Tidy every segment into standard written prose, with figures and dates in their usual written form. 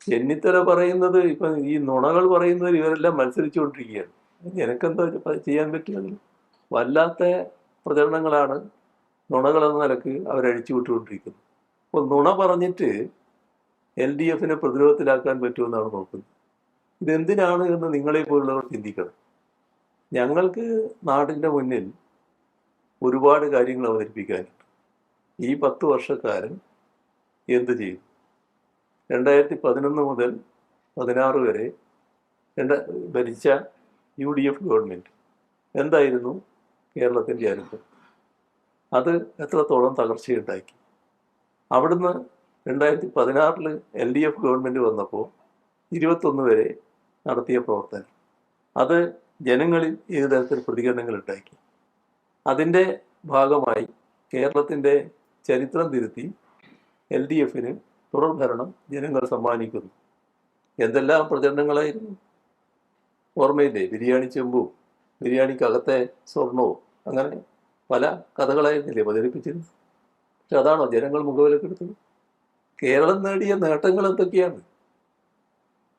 ചെന്നിത്തല പറയുന്നത് ഇപ്പം ഈ നുണകൾ പറയുന്നതിൽ ഇവരെല്ലാം മത്സരിച്ചുകൊണ്ടിരിക്കുകയാണ്. എനക്കെന്താ ചെയ്യാൻ പറ്റുന്നത്? വല്ലാത്ത പ്രചരണങ്ങളാണ് നുണകളെന്ന നിലക്ക് അവരഴിച്ചു വിട്ടുകൊണ്ടിരിക്കുന്നത്. അപ്പോൾ നുണ പറഞ്ഞിട്ട് LDFനെ പ്രതിരോധത്തിലാക്കാൻ പറ്റുമെന്നാണ് നോക്കുന്നത്. ഇതെന്തിനാണ് എന്ന് നിങ്ങളെ പോലുള്ളവർ ചിന്തിക്കണം. ഞങ്ങൾക്ക് നാടിൻ്റെ മുന്നിൽ ഒരുപാട് കാര്യങ്ങൾ അവതരിപ്പിക്കാനുണ്ട്. ഈ 10 വർഷക്കാരൻ എന്ത് ചെയ്തു? 2011 മുതൽ 16 വരെ ഭരിച്ച UDF ഗവൺമെൻറ് എന്തായിരുന്നു കേരളത്തിൻ്റെ അനുഭവം? അത് എത്രത്തോളം തകർച്ചയുണ്ടാക്കി? അവിടുന്ന് 2016 LDF ഗവൺമെൻറ് വന്നപ്പോൾ 21 വരെ നടത്തിയ പ്രവർത്തനം, അത് ജനങ്ങളിൽ ഏത് തരത്തിൽ പ്രതികരണങ്ങൾ ഉണ്ടാക്കി? അതിൻ്റെ ഭാഗമായി കേരളത്തിൻ്റെ ചരിത്രം തിരുത്തി LDFന് തുടർഭരണം ജനങ്ങൾ സമ്മാനിക്കുന്നു. എന്തെല്ലാം പ്രചരണങ്ങളായിരുന്നു! ഓർമ്മയില്ലേ? ബിരിയാണി ചെമ്പും ബിരിയാണിക്കകത്തെ സ്വർണവും, അങ്ങനെ പല കഥകളായിരുന്നില്ലേ പ്രചരിപ്പിച്ചിരുന്നത്? പക്ഷെ അതാണോ ജനങ്ങൾ മുഖവിലക്കെടുത്തത്? കേരളം നേടിയ നേട്ടങ്ങൾ എന്തൊക്കെയാണ്?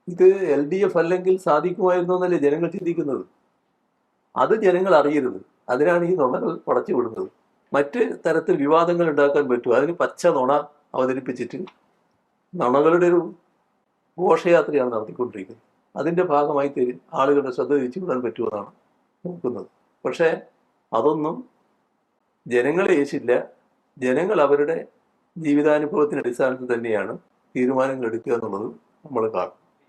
ഇത് LDF അല്ലെങ്കിൽ സാധിക്കുമായിരുന്നു എന്നല്ലേ ജനങ്ങൾ ചിന്തിക്കുന്നത്? അത് ജനങ്ങൾ അറിയരുത്. അതിനാണ് ഈ നുണകൾ പടച്ചു വിടുന്നത്. മറ്റ് തരത്തിൽ വിവാദങ്ങൾ ഉണ്ടാക്കാൻ പറ്റും. അതിന് പച്ച നുണ അവതരിപ്പിച്ചിട്ട് നുണകളുടെ ഒരു ഘോഷയാത്രയാണ് നടത്തിക്കൊണ്ടിരിക്കുന്നത്. അതിൻ്റെ ഭാഗമായി ആളുകളുടെ ശ്രദ്ധ തിരിച്ചു വിടാൻ പറ്റുമെന്നാണ് നോക്കുന്നത്. പക്ഷേ അതൊന്നും ജനങ്ങളെ ഏശില്ല. ജനങ്ങൾ അവരുടെ ജീവിതാനുഭവത്തിൻ്റെ അടിസ്ഥാനത്തിൽ തന്നെയാണ് തീരുമാനങ്ങൾ എടുക്കുക എന്നുള്ളത് നമ്മൾ കാണും.